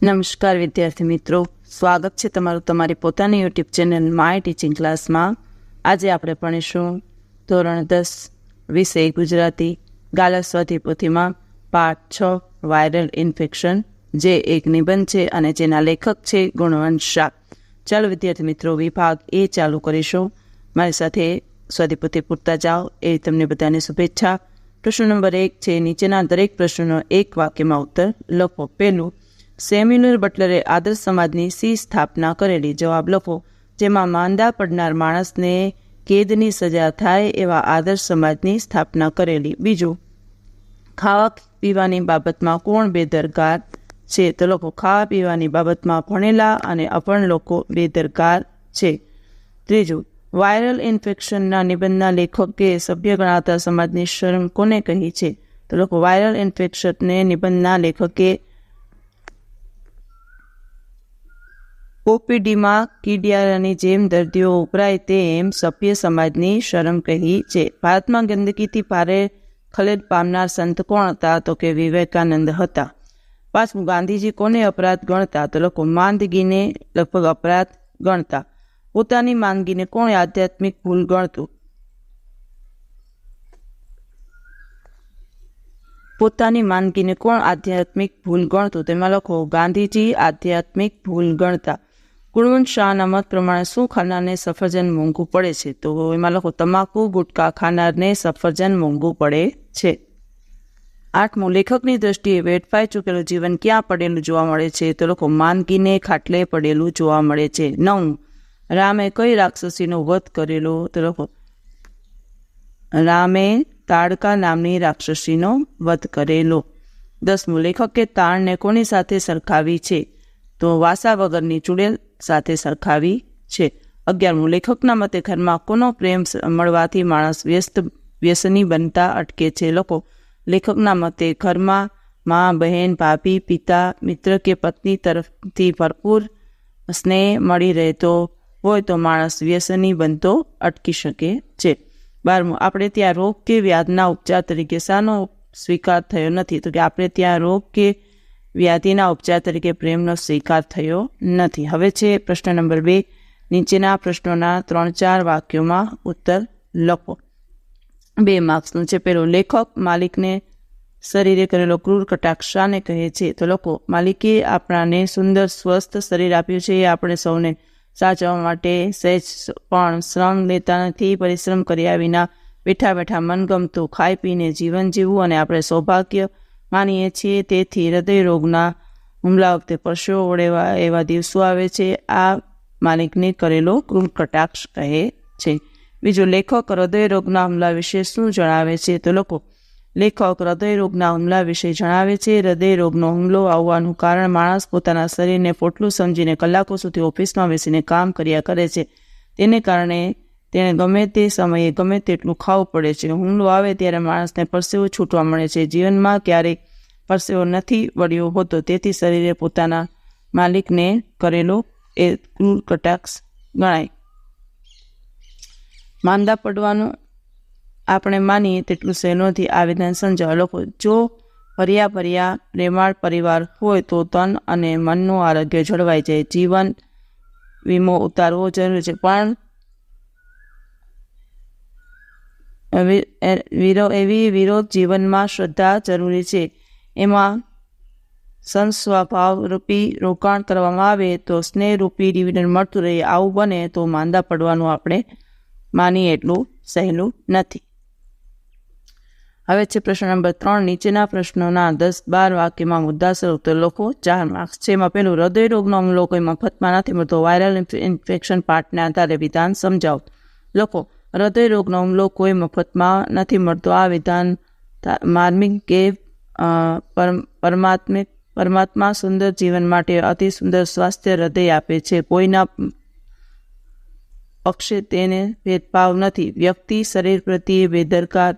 નમસ્કાર વિદ્યાર્થી મિત્રો, સ્વાગત છે તમારું તમારી પોતાની યુટ્યુબ ચેનલ માય ટીચિંગ ક્લાસમાં. આજે આપણે ભણીશું ધોરણ 10 વિષય ગુજરાતી ગાલા સ્વાધ્યાય પોથીમાં પાઠ 6 વાયરલ ઇન્ફેક્શન, જે એક નિબંધ છે અને જેના લેખક છે ગુણવંત શાહ. ચાલો વિદ્યાર્થી મિત્રો, વિભાગ એ ચાલુ કરીશું. મારી સાથે સ્વાધ્યાય પોથી પૂરતા જાઓ એ તમને બધાને શુભેચ્છા. પ્રશ્ન નંબર 1 છે, નીચેના દરેક પ્રશ્નોનો એક વાક્યમાં ઉત્તર લખો. પહેલું, સેમ્યુઅલ બટલરે આદર્શ સમાજની સી સ્થાપના કરેલી? જવાબ લખો. જેમાં માંદા પડનાર માણસને કેદની સજા થાય એવા આદર્શ સમાજની સ્થાપના કરેલી. બીજું, ખાવા પીવાની બાબતમાં કોણ બેદરકાર છે? તો લખો, ખાવા પીવાની બાબતમાં ભણેલા અને અભણ લોકો બેદરકાર છે. ત્રીજું, વાયરલ ઇન્ફેક્શનના નિબંધના લેખકે સભ્ય ગણાતા સમાજની શરમ કોને કહી છે? તો લખો, વાયરલ ઇન્ફેક્શનને નિબંધના લેખકે ઓપીડીમાં કીડિયાની જેમ દર્દીઓ ઉભરાય તેમ સભ્ય સમાજની શરમ કહી છે. ભારતમાં ગંદકીથી ભારે ખલેલ પામનાર સંત કોણ હતા? તો કે વિવેકાનંદ હતા. પાંચમું, ગાંધીજી કોને અપરાધ ગણતા? તો લોકો માંદગીને લગભગ અપરાધ ગણતા. પોતાની માંદગીને કોણ આધ્યાત્મિક ભૂલ ગણતું? પોતાની માંદગીને કોણ આધ્યાત્મિક ભૂલ ગણતું? તેમાં લખો, ગાંધીજી આધ્યાત્મિક ભૂલ ગણતા. ગુણવંત શાહના મત પ્રમાણે શું ખાનારને સફરજન મોંઘું પડે છે? તો એમાં લખો, તમાકુ ગુટકા ખાનારને સફરજન મોંઘું પડે છે. આઠમું, લેખકની દ્રષ્ટિએ વેડફાઈ ચૂકેલું જીવન ક્યાં પડેલું જોવા મળે છે? તો લખો, માંદગીને ખાટલે પડેલું જોવા મળે છે. 9, રામે કઈ રાક્ષસીનો વધ કરેલો? તો લખો, રામે તાડકા નામની રાક્ષસીનો વધ કરેલો. 10મું, લેખકે તાણને કોની સાથે સરખાવી છે? તો વાસા વગરની ચૂડેલ સાથે સરખાવી છે. 11મું, લેખકના મતે ઘરમાં કોનો પ્રેમ મળવાથી માણસ વ્યસની બનતા અટકે છે? લખો, લેખકના મતે ઘરમાં મા, બહેન, ભાભી, પિતા, મિત્ર કે પત્ની તરફથી ભરપૂર સ્નેહ મળી રહેતો હોય તો માણસ વ્યસની બનતો અટકી શકે છે. 12મું, આપણે ત્યાં રોગ કે વ્યાધના ઉપચાર તરીકે શાનો સ્વીકાર થયો નથી? તો કે આપણે ત્યાં રોગ કે વ્યાધિના ઉપચાર તરીકે પ્રેમનો સ્વીકાર થયો નથી. હવે છે પ્રશ્ન નંબર 2. નીચેના પ્રશ્નોના 3-4 વાક્યોમાં ઉત્તર લખો. 2 માર્ક્સનું છે. પહેલું, લેખક માલિકને શરીરે કરેલો ક્રૂર કટાક્ષ શાને કહે છે? તો લખો, માલિકે આપણાને સુંદર સ્વસ્થ શરીર આપ્યું છે. એ આપણે સૌને સાચવવા માટે સહેજ પણ શ્રમ લેતા નથી. પરિશ્રમ કર્યા વિના બેઠા બેઠા મનગમતું ખાઈ પીને જીવન જીવવું અને આપણે સૌભાગ્ય માનીએ છીએ. તેથી હૃદયરોગના હુમલા વખતે પરસેવો વળેવા એવા દિવસો આવે છે. આ માલિકને કરેલો ક્રૂર કટાક્ષ કહે છે. બીજું, લેખક હૃદયરોગના હુમલા વિશે શું જણાવે છે? તો લખો, લેખક હૃદયરોગના હુમલા વિશે જણાવે છે. હૃદયરોગનો હુમલો આવવાનું કારણ માણસ પોતાના શરીરને પોટલું સમજીને કલાકો સુધી ઓફિસમાં બેસીને કામ કર્યા કરે છે. તેને કારણે તેને ગમે તે સમયે ગમે તેટલું ખાવું પડે છે. હુમલો આવે ત્યારે માણસને પરસેવો છૂટવા મળે છે. જીવનમાં ક્યારેય પરસેવો નથી વળ્યો હોતો. તેથી શરીરે પોતાના માલિકને કરેલો એ ક્રૂર કટાક્ષ ગણાય. માંદા પડવાનું આપણે માનીએ તેટલું સહેલોથી આ વિધાન સમજાવો. લોકો, જો ભર્યા પ્રેમાળ પરિવાર હોય તો તન અને મનનું આરોગ્ય જળવાઈ જાય. જીવન વીમો ઉતારવો જરૂરી છે, પણ એવી વિરોધ જીવનમાં શ્રદ્ધા જરૂરી છે. એમાં સંસ્વભાવ રૂપી રોકાણ કરવામાં આવે તો સ્નેહરૂપી ડિવિડન્ડ મળતું રહે. આવું બને તો માંદા પડવાનું આપણે માનીએ એટલું સહેલું નથી. હવે છે પ્રશ્ન નંબર 3. નીચેના પ્રશ્નોના 10-12 વાક્યમાં મુદ્દાસર ઉત્તર લખો. 4 માર્ક્સ છે. એમાં પહેલું, હૃદયરોગનો હુમલો કોઈ મફતમાં નથી મળતો. વાયરલ ઇન્ફેક્શન પાઠના આધારે વિધાન સમજાવો. લખો, હૃદયરોગનો હુમલો કોઈ મફતમાં નથી મળતો. આ વિધાન માર્મિક કે પરમાત્મા સુંદર જીવન માટે અતિ સુંદર સ્વાસ્થ્ય હૃદય આપે છે. કોઈના પક્ષે તેને ભેદભાવ નથી. વ્યક્તિ શરીર પ્રત્યે બેદરકાર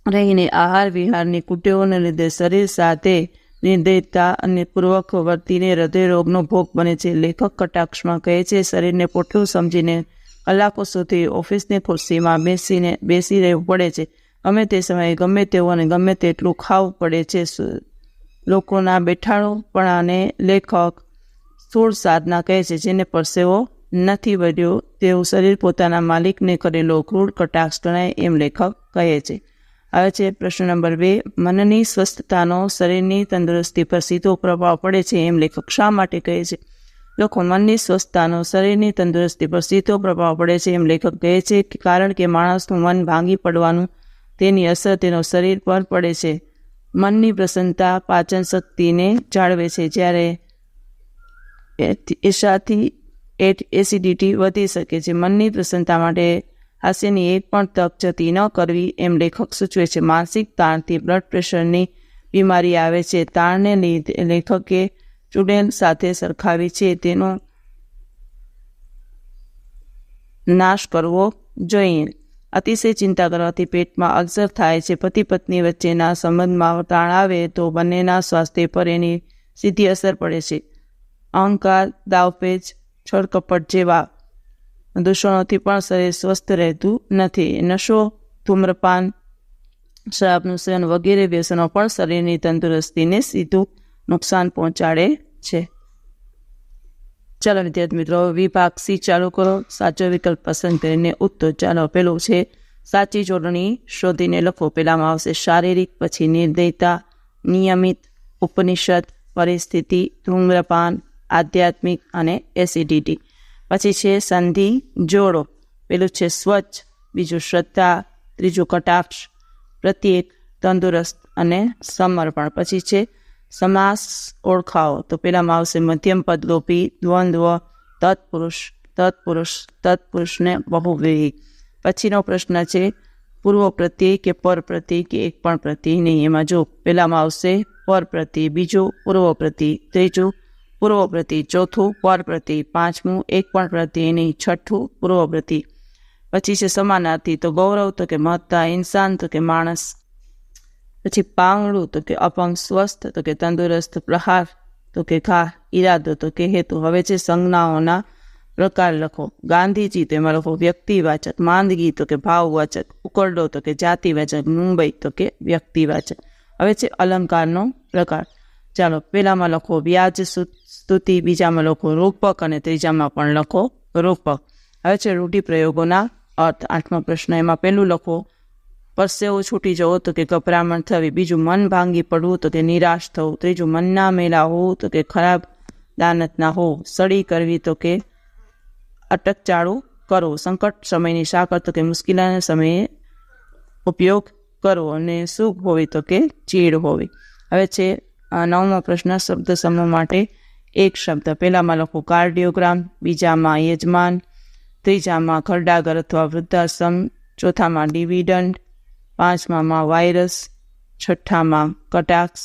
રહીને આહાર વિહારની કુટેવોને લીધે શરીર સાથે નિર્દયતા અને પૂર્વક વર્તીને હૃદયરોગનો ભોગ બને છે. લેખક કટાક્ષમાં કહે છે, શરીરને પોટલું સમજીને કલાકો સુધી ઓફિસની ખુરશીમાં બેસી રહેવું પડે છે. ગમે તે સમયે ગમે તેવું અને ગમે તેટલું ખાવું પડે છે. લોકોના બેઠાણુપણાને લેખક સ્થૂળ સાધના કહે છે, જેને પરસેવો નથી વધ્યો તેવું શરીર પોતાના માલિકને કરેલો ક્રૂર કટાક્ષ ગણાય એમ લેખક કહે છે. હવે છે પ્રશ્ન નંબર 2. મનની સ્વસ્થતાનો શરીરની તંદુરસ્તી પર સીધો પ્રભાવ પડે છે એમ લેખક શા માટે કહે છે? લોકો મનની સ્વસ્થતાનો શરીરની તંદુરસ્તી પર સીધો પ્રભાવ પડે છે એમ લેખક કહે છે કે કારણ કે માણસનું મન ભાંગી પડવાનું તેની અસર તેનો શરીર પર પડે છે. મનની પ્રસન્નતા પાચન શક્તિને જાળવે છે, જ્યારે એસાથી એસિડિટી વધી શકે છે. મનની પ્રસન્નતા માટે હાસ્યની એક પણ તક જતી ન કરવી એમ લેખક સૂચવે છે. માનસિક તાણથી બ્લડ પ્રેશરની બીમારી આવે છે. તાણને લીધે લેખકે ચૂડેલ સાથે સરખાવી છે. તેનો નાશ કરવો જોઈએ. અતિશય ચિંતા કરવાથી પેટમાં અલ્સર થાય છે. પતિ પત્ની વચ્ચેના સંબંધમાં તાણ આવે તો બંનેના સ્વાસ્થ્ય પર એની સીધી અસર પડે છે. અહંકાર, દાવપેચ, છળકપટ જેવા દૂષણોથી પણ શરીર સ્વસ્થ રહેતું નથી. નશો, ધૂમ્રપાન, શરાબનું સેવન વગેરે વ્યસનો પણ શરીરની તંદુરસ્તીને સીધું નુકસાન પહોંચાડે છે. ચાલો વિદ્યાર્થી મિત્રો, વિભાગ સી ચાલુ કરો. સાચો વિકલ્પ પસંદ કરીને ઉત્તર. ચાલો, પેલું છે સાચી જોડણી શોધીને લખો. પહેલામાં આવશે શારીરિક, પછી નિર્દયતા, નિયમિત, ઉપનિષદ, પરિસ્થિતિ, ધૂમ્રપાન, આધ્યાત્મિક અને એસિડિટી. પછી છે સંધિ જોડો. પેલું છે સ્વચ્છ, બીજું શ્રદ્ધા, ત્રીજું કટાક્ષ, પ્રત્યેક, તંદુરસ્ત અને સમર્પણ. પછી છે સમાસ ઓળખાવો. તો પેલામાં આવશે મધ્યમ પદ લોપી, દ્વંદ્વ, તત્પુરુષ, તત્પુરુષ, તત્પુરુષને બહુવ્રીહી. પછીનો પ્રશ્ન છે પૂર્વ પ્રત્યય કે પર પ્રત્યય કે એક પણ પ્રત્યય નહીં. એમાં જો પેલામાં આવશે પર પ્રત્યય, બીજું પૂર્વ પ્રત્યય, ત્રીજું પૂર્વ પ્રત્યય, ચોથું પર પ્રત્યય, પાંચમું એક પણ પ્રત્યય નહીં, છઠ્ઠું પૂર્વ પ્રત્યય. પછી છે સમાનાર્થી. તો ગૌરવ તો કે મહત્તા, ઇન્સાન તો કે માણસ, પછી પાંગડું તો કે અપંગ, સ્વસ્થ તો કે તંદુરસ્ત, પ્રહાર તો કે ઘા, ઈરાદો તો કે હેતુ. હવે છે સંજ્ઞાઓના પ્રકાર લખો. ગાંધીજી તેમાં લખો વ્યક્તિવાચક, માંદગી તો કે ભાવવાચક, ઉકરડો તો કે જાતિવાચક, મુંબઈ તો કે વ્યક્તિવાચક. હવે છે અલંકારનો પ્રકાર. ચાલો, પહેલામાં લખો વ્યાજ સ્તુતિ, બીજામાં લખો રૂપક અને ત્રીજામાં પણ લખો રૂપક. હવે છે રૂઢિપ્રયોગોના અર્થ. 8મો પ્રશ્ન. એમાં પહેલું લખો પરસેવો છૂટી જવો તો કે ગભરામણ થવી, બીજું મન ભાંગી પડવું તો કે નિરાશ થવું, ત્રીજું મનના મેલા હોવું તો કે ખરાબ દાનતના હોવું, સડી કરવી તો કે અટકચાળું કરવું, સંકટ સમયની સાકર તો કે મુશ્કેલીના સમયે ઉપયોગ કરવો, અને સુખ હોવી તો કે ચીડ હોવી. હવે છે 9મો પ્રશ્ન. શબ્દ સમૂહ માટે એક શબ્દ. પહેલામાં લખો કાર્ડિયોગ્રામ, બીજામાં યજમાન, ત્રીજામાં ખરડાગર અથવા વૃદ્ધાશ્રમ, ચોથામાં ડિવિડન્ડ, પાંચમામાં વાયરસ, છઠ્ઠામાં કટાક્ષ,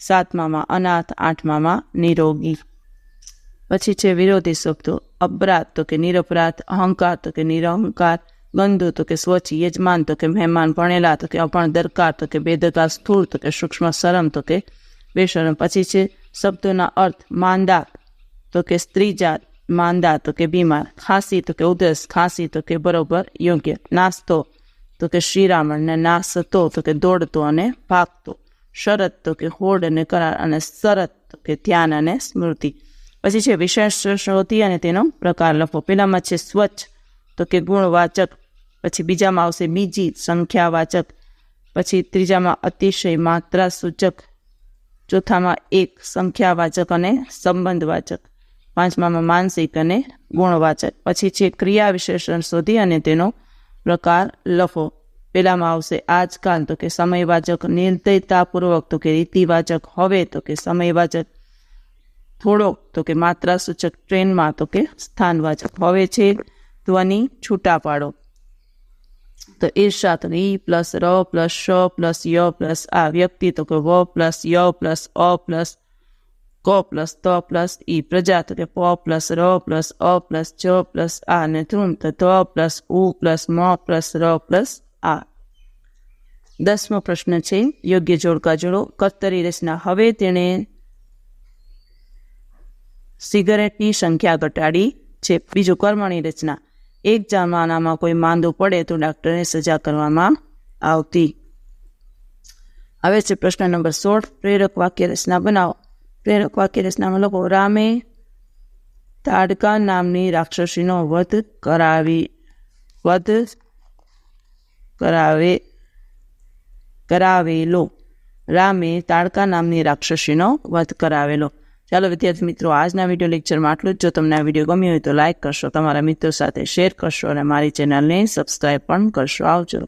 સાતમામાં અનાથ, આઠમામાં નિરોગી. પછી છે વિરોધી શબ્દો. અપરાધ તો કે નિરપરાધ, અહંકાર તો કે નિરહંકાર, ગંધુ તો કે સ્વચ્છ, યજમાન તો કે મહેમાન, ભણેલા તો કે અભણ, દરકાર તો કે બેદરકાર, સ્થૂળ તો કે સૂક્ષ્મ, શરમ તો કે બેશરમ. પછી છે શબ્દોના અર્થ. માંદા તો કે સ્ત્રી જાત, માંદા તો કે બીમાર, ખાંસી તો કે ઉધરસ, ખાંસી તો કે બરોબર યોગ્ય, નાસ્તો તો કે શ્રીરામણ, ને નાસતો તો કે દોડતો અને ભાગતો, શરત તો કે હોડ અને કરાર, અને શરત તો કે ધ્યાન અને સ્મૃતિ. પછી છે વિશેષ શોધી અને તેનો પ્રકાર લખો. પહેલામાં છે સ્વચ્છ તો કે ગુણવાચક, પછી બીજામાં આવશે બીજી સંખ્યાવાચક, પછી ત્રીજામાં અતિશય માત્રા સૂચક, ચોથામાં એક સંખ્યાવાચક અને સંબંધવાચક, પાંચમામાં માનસિક અને ગુણવાચક. પછી છે ક્રિયા વિશેષણ શોધી અને તેનો પ્રકાર લખો. પહેલામાં આવશે આજકાલ તો કે સમયવાચક, નિર્દયતાપૂર્વક તો કે રીતિવાચક, હવે તો કે સમયવાચક, થોડોક તો કે માત્રા સૂચક, ટ્રેનમાં તો કે સ્થાનવાચક. હવે છે ધ્વનિ છૂટા પાડો. તો ઈર્ષા તો ઈ પ્લસ ર પ્લસ શ પ્લસ ય પ્લસ આ, વ્યક્તિ તો કે વ પ્લસ ય પ્લસ અ પ્લસ ક પ્લસ ત પ્લસ ઈ, પ્રજા તો કે પ પ્લસ ર પ્લસ અ પ્લસ જ પ્લસ આ, અને ધ્રુમ તો ત પ્લસ ઉ પ્લસ મ પ્લસ ર પ્લસ આ. 10મો પ્રશ્ન છે યોગ્ય જોડકા જોડો. કર્તરી રચના. હવે તેણે સિગરેટની સંખ્યા ઘટાડી છે. બીજું કર્મણી રચના. એક જમાનામાં કોઈ માંદું પડે તો ડાક્ટરને સજા કરવામાં આવતી. હવે છે પ્રશ્ન નંબર 16, પ્રેરક વાક્ય રચના બનાવો. પ્રેરક વાક્ય રચનામાં લખો, રામે તાડકા નામની રાક્ષસીનો વધ કરાવેલો. રામે તાડકા નામની રાક્ષસીનો વધ કરાવેલો. ચાલો વિદ્યાર્થી મિત્રો, આજના વિડીયો લેક્ચરમાં આટલું જ. જો તમને આ વિડીયો ગમ્યો હોય તો લાઇક કરશો, તમારા મિત્રો સાથે શેર કરશો અને મારી ચેનલને સબસ્ક્રાઈબ પણ કરશો. આવજો.